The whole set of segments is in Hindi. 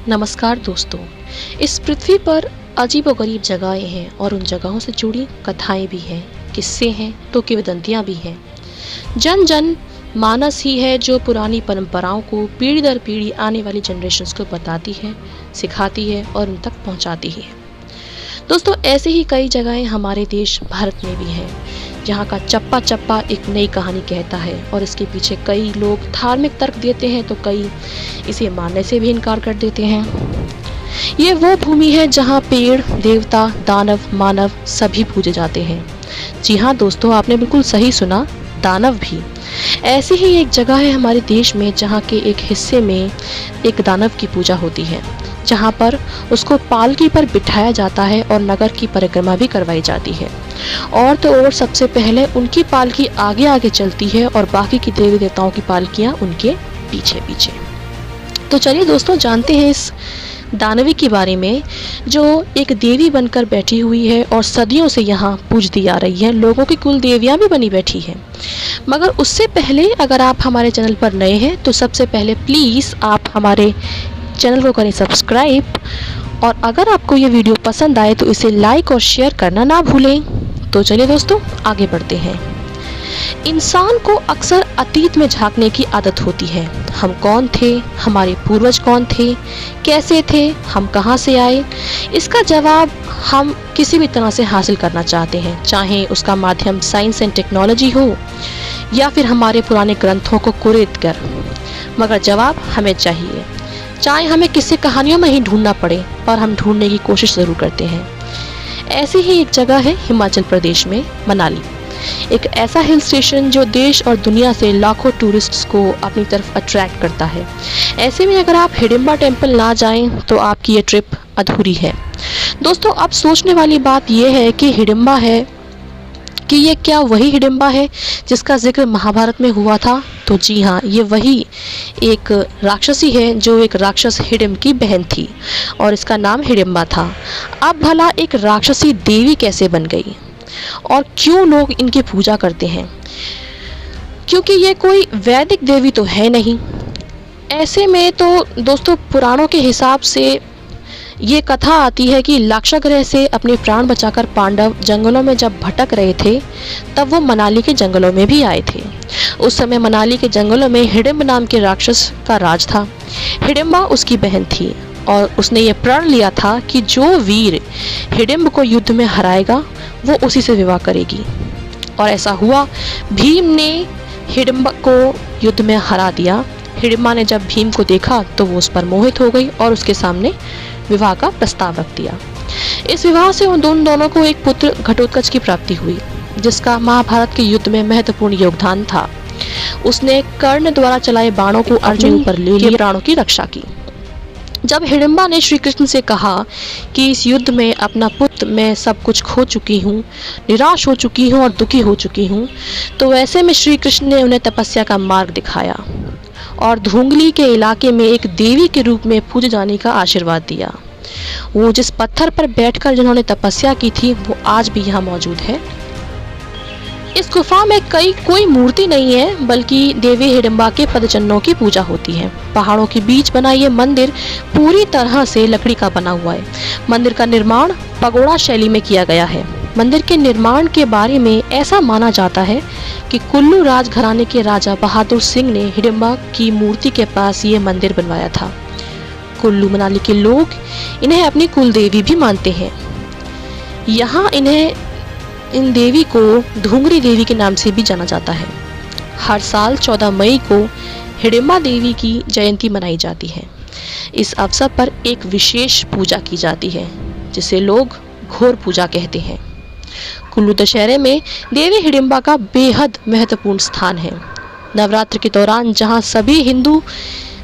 नमस्कार दोस्तों। इस पृथ्वी पर अजीबोगरीब जगहें हैं और उन जगहों से जुड़ी कथाएं भी हैं, किस्से हैं तो किंवदंतियां भी हैं। जन जन मानस ही है जो पुरानी परंपराओं को पीढ़ी दर पीढ़ी आने वाली जनरेशन्स को बताती है, सिखाती है और उन तक पहुंचाती है। दोस्तों, ऐसे ही कई जगहें हमारे देश भारत में भी हैं, जहाँ का चप्पा चप्पा एक नई कहानी कहता है और इसके पीछे कई लोग धार्मिक तर्क देते हैं तो कई इसे मानने से भी इनकार कर देते हैं। ये वो भूमि है जहाँ पेड़, देवता, दानव, मानव सभी पूजे जाते हैं। जी हाँ दोस्तों, आपने बिल्कुल सही सुना, दानव भी। ऐसी ही एक जगह है हमारे देश में जहाँ के एक हिस्से में एक दानव की पूजा होती है, जहाँ पर उसको पालकी पर बिठाया जाता है और नगर की परिक्रमा भी करवाई जाती है। और तो और सबसे पहले उनकी पालकी आगे आगे चलती है और बाकी की देवी देवताओं की पालकियाँ उनके पीछे पीछे। तो चलिए दोस्तों, जानते हैं इस दानवी के बारे में, जो एक देवी बनकर बैठी हुई है और सदियों से यहाँ पूजती आ रही है। लोगों की कुल देवियाँ भी बनी बैठी हैं। मगर उससे पहले अगर आप हमारे चैनल पर नए हैं तो सबसे पहले प्लीज़ आप हमारे चैनल को करें सब्सक्राइब, और अगर आपको ये वीडियो पसंद आए तो इसे लाइक और शेयर करना ना भूलें। तो चलिए दोस्तों, आगे बढ़ते हैं। इंसान को अक्सर अतीत में झांकने की आदत होती है। हम कौन थे, हमारे पूर्वज कौन थे, कैसे थे, हम कहाँ से आए, इसका जवाब हम किसी भी तरह से हासिल करना चाहते हैं, चाहे उसका माध्यम साइंस एंड टेक्नोलॉजी हो या फिर हमारे पुराने ग्रंथों को कुरेद कर। मगर जवाब हमें चाहिए, चाहे हमें किसी कहानियों में ही ढूंढना पड़े, पर हम ढूंढने की कोशिश ज़रूर करते हैं। ऐसी ही एक जगह है हिमाचल प्रदेश में मनाली, एक ऐसा हिल स्टेशन जो देश और दुनिया से लाखों टूरिस्ट्स को अपनी तरफ अट्रैक्ट करता है। ऐसे में अगर आप हिडिंबा टेम्पल ना जाएं तो आपकी ये ट्रिप अधूरी है। दोस्तों, अब सोचने वाली बात यह है कि हिडिंबा है कि ये क्या वही हिडिंबा है जिसका जिक्र महाभारत में हुआ था? तो जी हाँ, ये वही एक राक्षसी है जो एक राक्षस हिडिंब की बहन थी और इसका नाम हिडिंबा था। अब भला एक राक्षसी देवी कैसे बन गई और क्यों लोग इनकी पूजा करते हैं? क्योंकि ये कोई वैदिक देवी तो है नहीं। ऐसे में तो दोस्तों, पुराणों के हिसाब से ये कथा आती है कि लाक्षागृह से अपने प्राण बचाकर पांडव जंगलों में जब भटक रहे थे तब वो मनाली के जंगलों में भी आए थे। उस समय मनाली के जंगलों में हिडिंब नाम के राक्षस का राज था। हिडिंबा उसकी बहन थी और उसने ये प्रण लिया था कि जो वीर हिडिंब को युद्ध में हराएगा वो उसी से विवाह करेगी। और ऐसा हुआ। भीम ने हिडिंबा को युद्ध में हरा दिया। हिडिंबा ने जब भीम को देखा तो वो उस पर मोहित हो गई और उसके सामने विवाह का प्रस्ताव रख दिया। इस विवाह से उन दोनों को एक पुत्र घटोत्कच की प्राप्ति हुई, जिसका महाभारत के युद्ध में महत्वपूर्ण योगदान था। उसने कर्ण द्वारा चलाए बाणों को अर्जुन पर ले लिए प्राणों की रक्षा की। जब हिडिंबा ने श्री कृष्ण से कहा कि इस युद्ध में अपना पुत्र मैं सब कुछ खो चुकी हूँ, निराश हो चुकी हूँ और दुखी हो चुकी हूँ, तो ऐसे में श्री कृष्ण ने उन्हें तपस्या का मार्ग दिखाया और धुंगली के इलाके में एक देवी के रूप में पूजे जाने का आशीर्वाद दिया। वो जिस पत्थर पर बैठकर जिन्होंने तपस्या की थी वो आज भी यहाँ मौजूद है। इस गुफा में कोई मूर्ति नहीं है, बल्कि देवी हिडिंबा के पदचिन्हों की पूजा होती है। पहाड़ों के बीच बना ये मंदिर पूरी तरह से लकड़ी का बना हुआ है। मंदिर का निर्माण पगोड़ा शैली में किया गया है। मंदिर के निर्माण के बारे में ऐसा माना जाता है कि कुल्लू राजघराने के राजा बहादुर सिंह ने हिडिंबा की मूर्ति के पास ये मंदिर बनवाया था। कुल्लू मनाली के लोग इन्हें अपनी कुल देवी भी मानते हैं। यहाँ इन देवी को धुंगरी देवी के नाम से भी जाना जाता है। हर साल 14 मई को हिडिंबा देवी की जयंती मनाई जाती है। इस अवसर पर एक विशेष पूजा की जाती है जिसे लोग घोर पूजा कहते हैं। कुल्लू दशहरे में देवी हिडिंबा का बेहद महत्वपूर्ण स्थान है। नवरात्र के दौरान जहां सभी हिंदू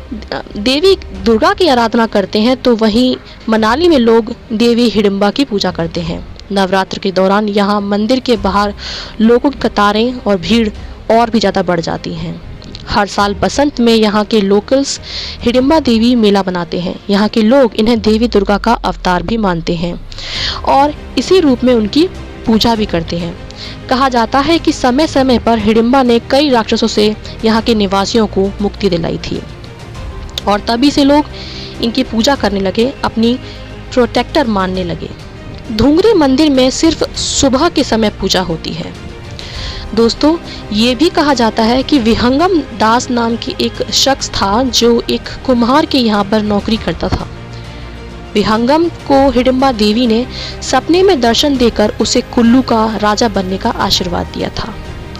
देवी दुर्गा की आराधना करते हैं, तो वहीं मनाली में लोग देवी हिडिंबा की पूजा करते हैं। नवरात्र के दौरान यहाँ मंदिर के बाहर लोगों की कतारें और भीड़ और भी ज़्यादा बढ़ जाती हैं। हर साल बसंत में यहाँ के लोकल्स हिडिंबा देवी मेला बनाते हैं। यहाँ के लोग इन्हें देवी दुर्गा का अवतार भी मानते हैं और इसी रूप में उनकी पूजा भी करते हैं। कहा जाता है कि समय समय पर हिडिंबा ने कई राक्षसों से यहाँ के निवासियों को मुक्ति दिलाई थी और तभी से लोग इनकी पूजा करने लगे, अपनी प्रोटेक्टर मानने लगे। धुंगरी मंदिर में सिर्फ सुबह के समय पूजा होती है। दोस्तों, ये भी कहा जाता है कि विहंगम दास नाम की एक शख्स था जो एक कुम्हार के यहाँ पर नौकरी करता था। विहंगम को हिडिंबा देवी ने सपने में दर्शन देकर उसे कुल्लू का राजा बनने का आशीर्वाद दिया था।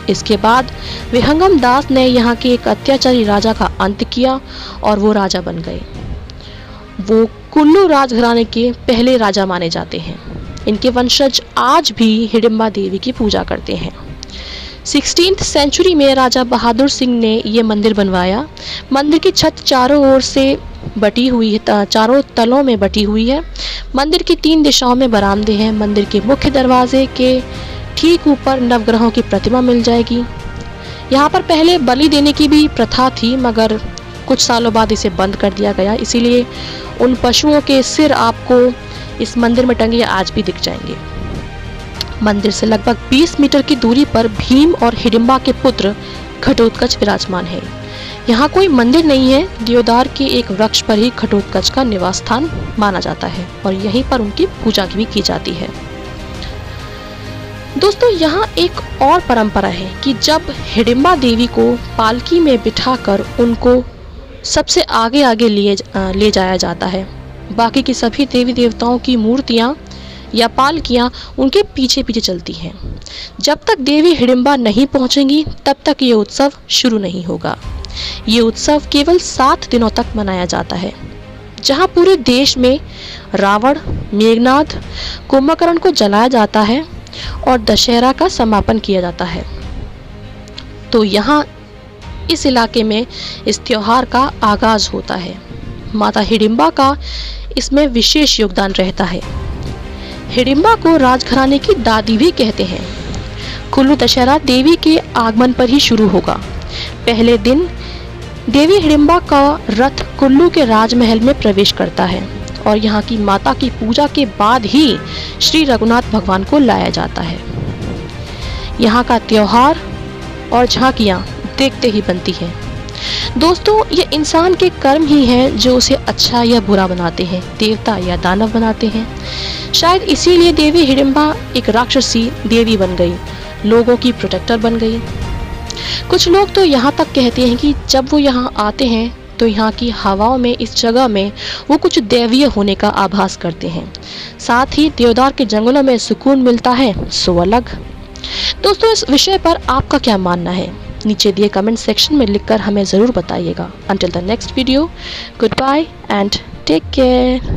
इसके बाद विहंगम दास ने यहाँ के एक अत्याचारी राजा का अंत किया और वो राजा बन गए। वो कुल्लू राजघराने के पहले राजा माने जाते हैं। इनके वंशज आज भी हिडिंबा देवी की पूजा करते हैं। 16th सेंचुरी में राजा बहादुर सिंह ने ये मंदिर बनवाया। मंदिर की छत चारों ओर से बटी हुई है, चारों तलों में बटी हुई है। मंदिर की 3 दिशाओं में बरामदे हैं। मंदिर के मुख्य दरवाजे के ठीक ऊपर नवग्रहों की प्रतिमा मिल जाएगी। यहाँ पर पहले बलि देने की भी प्रथा थी, मगर कुछ सालों बाद इसे बंद कर दिया गया। इसीलिए उन पशुओं के सिर आपको इस मंदिर में टंगे आज भी दिख जाएंगे। मंदिर से लगभग 20 मीटर की दूरी पर भीम और हिडिंबा के पुत्र घटोत्कच विराजमान है। यहाँ कोई मंदिर नहीं है, देवदार के एक वृक्ष पर ही घटोत्कच का निवास स्थान माना जाता है और यहीं पर उनकी पूजा भी की जाती है। दोस्तों, यहाँ एक और परंपरा है कि जब हिडिंबा देवी को पालकी में बिठाकर उनको सबसे आगे आगे ले जाया जाता है। बाकी की सभी देवी देवताओं की मूर्तियाँ या पालकियाँ उनके पीछे पीछे चलती हैं। जब तक देवी हिडिंबा नहीं पहुँचेंगी तब तक ये उत्सव शुरू नहीं होगा। ये उत्सव केवल 7 दिनों तक मनाया जाता है, जहाँ पूरे देश में रावण, मेघनाद, कुंभकर्ण को जलाया जाता है और दशहरा का समापन किया जाता है। तो यहाँ इस इलाके में इस त्योहार का आगाज होता है। माता हिडिंबा का इसमें विशेष योगदान रहता है। हिडिंबा को राजघराने की दादी भी कहते हैं। कुल्लू दशहरा देवी के आगमन पर ही शुरू होगा। पहले दिन देवी हिडिंबा का रथ कुल्लू के राजमहल में प्रवेश करता है और यहाँ की माता की पूजा के बाद ही श्री रघुनाथ भगवान को लाया जाता है। यहाँ का त्योहार और झांकियाँ देखते ही बनती है। दोस्तों, ये इंसान के कर्म ही हैं जो उसे अच्छा या बुरा बनाते हैं, देवता या दानव बनाते हैं। शायद इसीलिए देवी हिडिंबा एक राक्षसी देवी बन गई, लोगों की प्रोटेक्टर बन गई। कुछ लोग तो यहाँ तक कहते हैं कि जब वो यहाँ आते हैं तो यहाँ की हवाओं में, इस जगह में वो कुछ दैवीय होने का आभास करते हैं। साथ ही देवदार के जंगलों में सुकून मिलता है, सो अलग। दोस्तों, इस विषय पर आपका क्या मानना है? नीचे दिए कमेंट सेक्शन में लिखकर हमें ज़रूर बताइएगा। Until the next video, goodbye and take care.